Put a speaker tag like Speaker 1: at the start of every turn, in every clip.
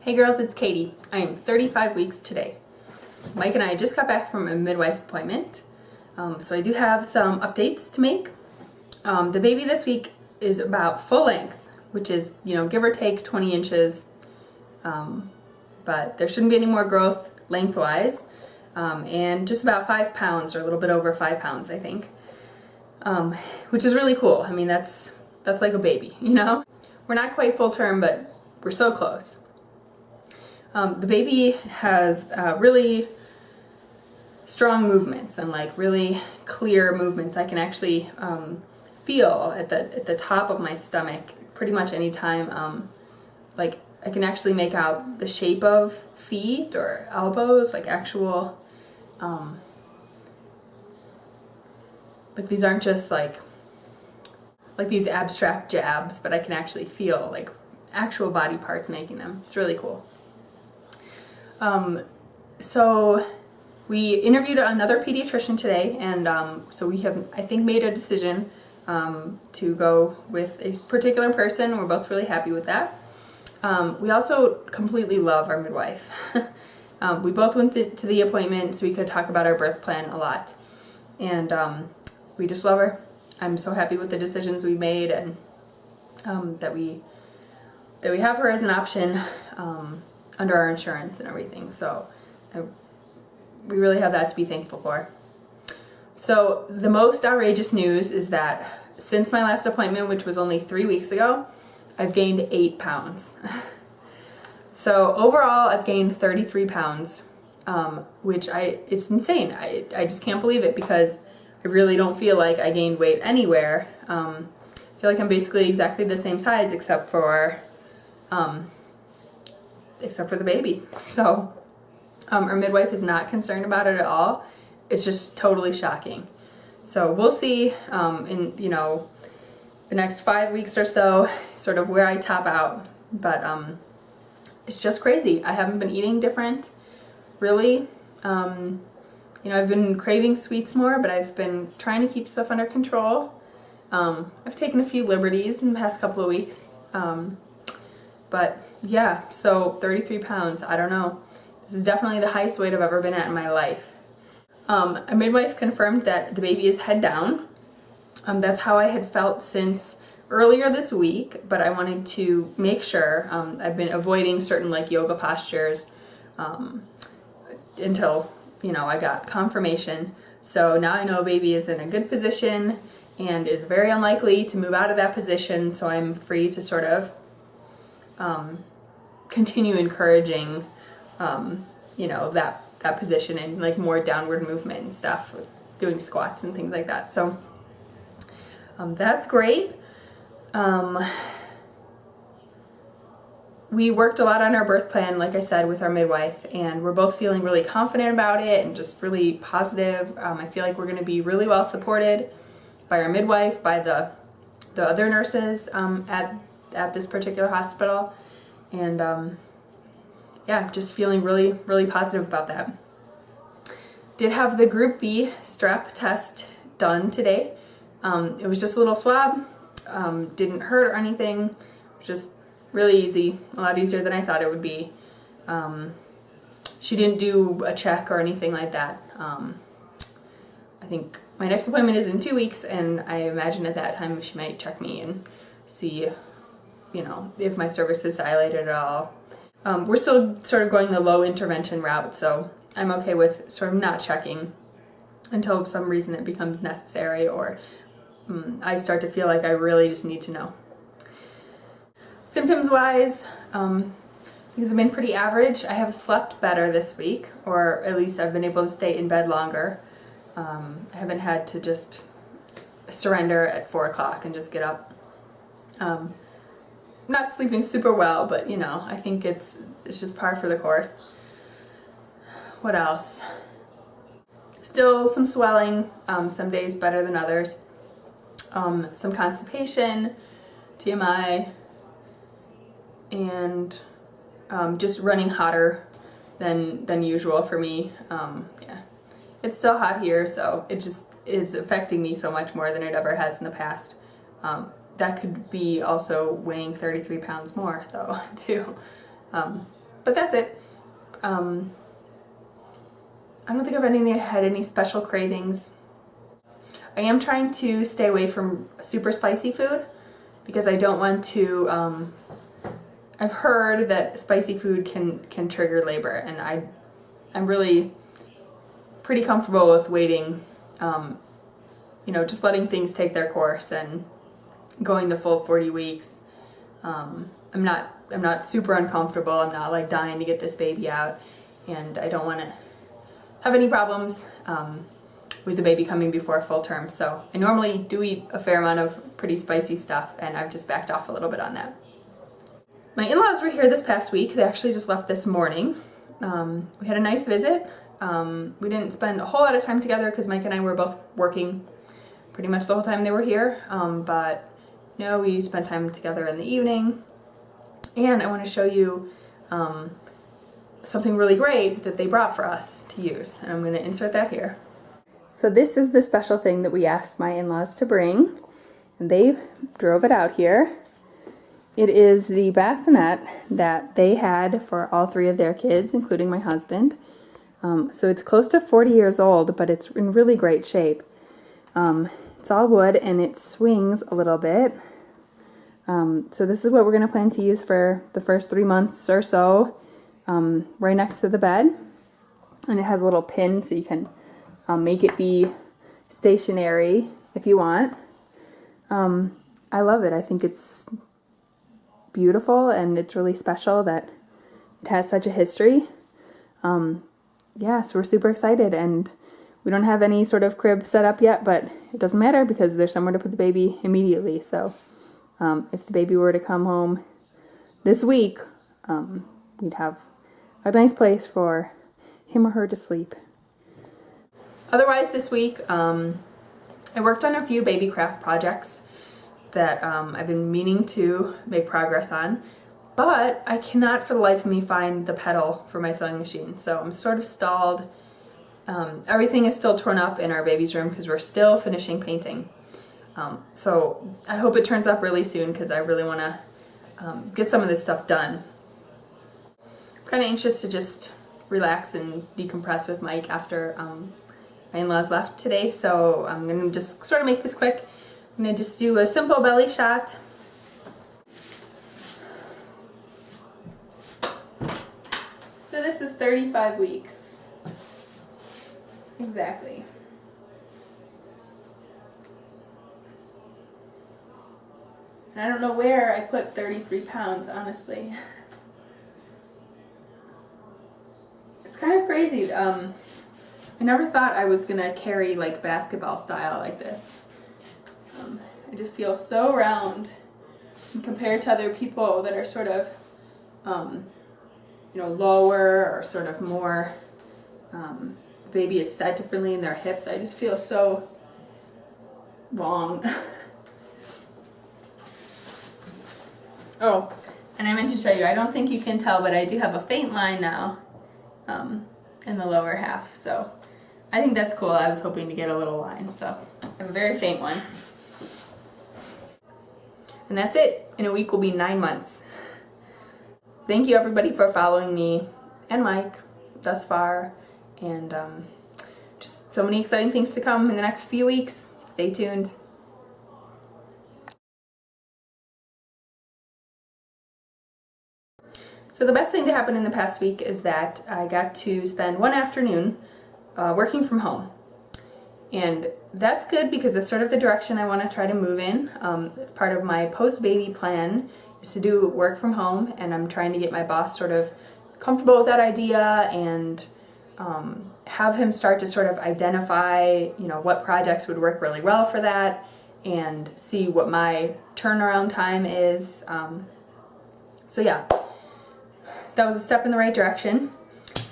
Speaker 1: Hey girls, it's Katie. I am 35 weeks today. Mike and I just got back from a midwife appointment, so I do have some updates to make. The baby this week is about full length, which is, give or take 20 inches, but there shouldn't be any more growth lengthwise, and just about 5 pounds, or a little bit over 5 pounds, I think, which is really cool. I mean, that's like a baby, We're not quite full term, but we're so close. The baby has really strong movements and really clear movements. I can actually feel at the top of my stomach pretty much any time. I can actually make out the shape of feet or elbows, actual. These aren't just like these abstract jabs, but I can actually feel actual body parts making them. It's really cool. So we interviewed another pediatrician today, and so we have, I think, made a decision to go with a particular person. We're both really happy with that. We also completely love our midwife. We both went to the appointment so we could talk about our birth plan a lot, and we just love her. I'm so happy with the decisions we made, and that we have her as an option under our insurance and everything. So we really have that to be thankful for. So the most outrageous news is that since my last appointment, which was only 3 weeks ago, I've gained 8 pounds. So overall, I've gained 33 pounds, which it's insane. I just can't believe it, because I really don't feel like I gained weight anywhere. I feel like I'm basically exactly the same size except for the baby. So our midwife is not concerned about it at all. It's just totally shocking. So we'll see in the next 5 weeks or so sort of where I top out, but it's just crazy. I haven't been eating different, really. I've been craving sweets more, but I've been trying to keep stuff under control. I've taken a few liberties in the past couple of weeks, but yeah, so 33 pounds, I don't know. This is definitely the highest weight I've ever been at in my life. A midwife confirmed that the baby is head down. That's how I had felt since earlier this week, but I wanted to make sure. I've been avoiding certain yoga postures until, I got confirmation. So now I know baby is in a good position and is very unlikely to move out of that position, so I'm free to sort of continue encouraging, that position and more downward movement and stuff, doing squats and things like that. So that's great. We worked a lot on our birth plan, like I said, with our midwife, and we're both feeling really confident about it and just really positive. I feel like we're going to be really well supported by our midwife, by the other nurses at this particular hospital, and yeah, just feeling really, really positive about that. Did have the Group B strep test done today. It was just a little swab, didn't hurt or anything, just really easy, a lot easier than I thought it would be. She didn't do a check or anything like that. I think my next appointment is in 2 weeks, and I imagine at that time she might check me and see, if my cervix is dilated at all. We're still sort of going the low intervention route, so I'm okay with sort of not checking until some reason it becomes necessary, or I start to feel like I really just need to know. Symptoms-wise, things have been pretty average. I have slept better this week, or at least I've been able to stay in bed longer. I haven't had to just surrender at 4 o'clock and just get up. Not sleeping super well, but I think it's just par for the course. What else? Still some swelling, some days better than others. Some constipation, TMI, and just running hotter than usual for me. Yeah, it's still hot here, so it just is affecting me so much more than it ever has in the past. That could be also weighing 33 pounds more, though, too. But But that's it. I don't think I've had any special cravings. I am trying to stay away from super spicy food because I don't want to, I've heard that spicy food can trigger labor, and I'm really pretty comfortable with waiting, just letting things take their course and going the full 40 weeks. I'm not super uncomfortable. I'm not like dying to get this baby out, and I don't want to have any problems with the baby coming before full term. So I normally do eat a fair amount of pretty spicy stuff, and I've just backed off a little bit on that. My in-laws were here this past week. They actually just left this morning. We had a nice visit. We didn't spend a whole lot of time together because Mike and I were both working pretty much the whole time they were here, but we spent time together in the evening. And I want to show you something really great that they brought for us to use, and I'm going to insert that here. So this is the special thing that we asked my in-laws to bring, and they drove it out here. It is the bassinet that they had for all three of their kids, including my husband. So it's close to 40 years old, but it's in really great shape. It's all wood and it swings a little bit. So this is what we're going to plan to use for the first 3 months or so, right next to the bed. And it has a little pin so you can make it be stationary if you want. I love it. I think it's beautiful, and it's really special that it has such a history. So we're super excited, and we don't have any sort of crib set up yet, but it doesn't matter because there's somewhere to put the baby immediately. So if the baby were to come home this week, we'd have a nice place for him or her to sleep. Otherwise this week, I worked on a few baby craft projects that I've been meaning to make progress on, but I cannot for the life of me find the pedal for my sewing machine, so I'm sort of stalled. Everything is still torn up in our baby's room because we're still finishing painting. So I hope it turns up really soon because I really want to get some of this stuff done. I'm kind of anxious to just relax and decompress with Mike after my in-laws left today, so I'm going to just sort of make this quick. I'm going to just do a simple belly shot. So this is 35 weeks. Exactly. And I don't know where I put 33 pounds, honestly. It's kind of crazy. I never thought I was going to carry like basketball style like this. I just feel so round compared to other people that are sort of, lower or sort of more, the baby is set differently in their hips. I just feel so long. Oh, and I meant to show you, I don't think you can tell, but I do have a faint line now in the lower half, so I think that's cool. I was hoping to get a little line, so I have a very faint one. And that's it. In a week will be 9 months. Thank you everybody for following me and Mike thus far, and just so many exciting things to come in the next few weeks. Stay tuned. So the best thing to happen in the past week is that I got to spend one afternoon working from home. And that's good because it's sort of the direction I want to try to move in. It's part of my post-baby plan is to do work from home, and I'm trying to get my boss sort of comfortable with that idea and have him start to sort of identify, what projects would work really well for that and see what my turnaround time is. So yeah, that was a step in the right direction.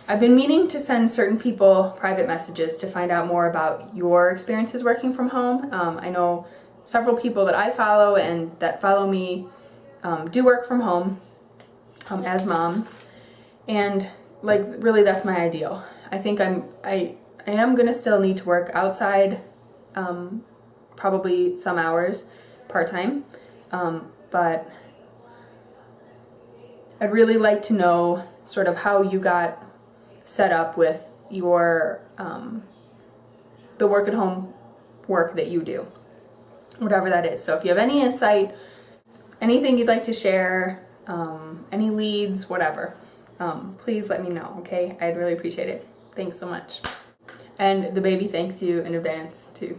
Speaker 1: I've been meaning to send certain people private messages to find out more about your experiences working from home. I know several people that I follow and that follow me do work from home as moms, and really that's my ideal. I think I am gonna still need to work outside, probably some hours part-time, but I'd really like to know sort of how you got set up with your the work at home work that you do, whatever that is. So if you have any insight, anything you'd like to share, any leads, whatever, please let me know, okay? I'd really appreciate it. Thanks so much. And the baby thanks you in advance too.